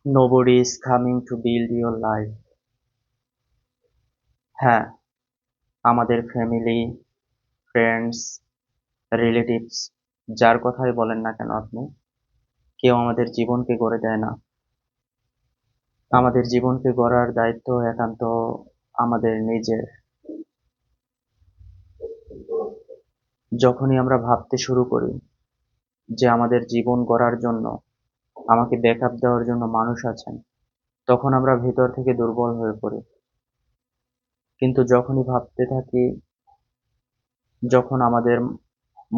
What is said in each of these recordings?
Nobody is coming to build your life. হ্যাঁ, আমাদের family, friends, relatives যার কথাই বলেন না কেন আপনি, কেউ আমাদের জীবনকে গড়ে দেয় না। আমাদের জীবনকে গড়ার দায়িত্ব একান্ত আমাদের নিজের। যখনই আমরা ভাবতে শুরু করি যে আমাদের জীবন গড়ার জন্য আমাকে ব্যাকআপ দেওয়ার জন্য মানুষ আছেন, তখন আমরা ভেতর থেকে দুর্বল হয়ে পড়ি। কিন্তু যখনই ভাবতে থাকি, যখন আমাদের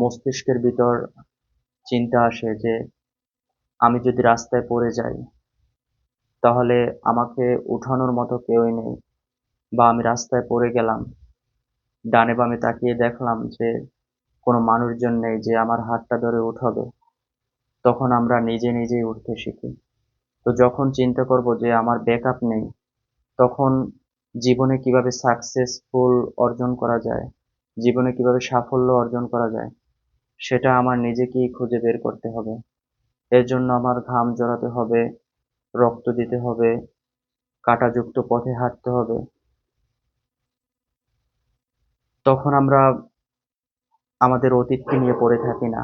মস্তিষ্কের ভিতর চিন্তা আসে যে আমি যদি রাস্তায় পড়ে যাই তাহলে আমাকে উঠানোর মতো কেউই নেই, বা আমি রাস্তায় পড়ে গেলাম, ডানে বামে তাকিয়ে দেখলাম যে কোনো মানুষজন নেই যে আমার হাতটা ধরে উঠাবে, তখন আমরা নিজে নিজেই উঠতে শিখি। তো যখন চিন্তা করব যে আমার ব্যাকআপ নেই, তখন জীবনে কিভাবে সাকসেসফুল অর্জন করা যায়, জীবনে কিভাবে সাফল্য অর্জন করা যায়, সেটা আমার নিজেকেই খুঁজে বের করতে হবে। এর জন্য আমার ঘাম জড়াতে হবে, রক্ত দিতে হবে, কাঁটাযুক্ত পথে হাঁটতে হবে। তখন আমরা আমাদের অতীতকে নিয়ে পড়ে থাকি না,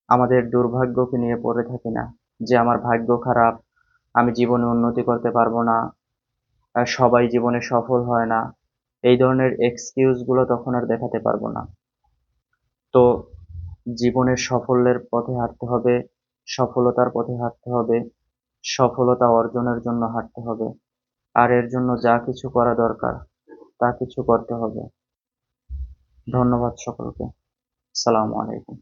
আমাদের দুর্ভাগ্যকে নিয়ে পড়ে থাকি না, যে আমার ভাগ্য খারাপ, আমি জীবনে উন্নতি করতে পারবো না, সবাই জীবনে সফল হয় না। এই ধরনের এক্সকিউজ গুলো তখন আর দেখাতে পারবো না। তো জীবনের সাফল্যের পথে হাঁটতে হবে, সফলতার পথে হাঁটতে হবে, সফলতা অর্জনের জন্য হাঁটতে হবে। আর এর জন্য যা কিছু করা দরকার তা কিছু করতে হবে। ধন্যবাদ সকলকে। আসসালামু আলাইকুম।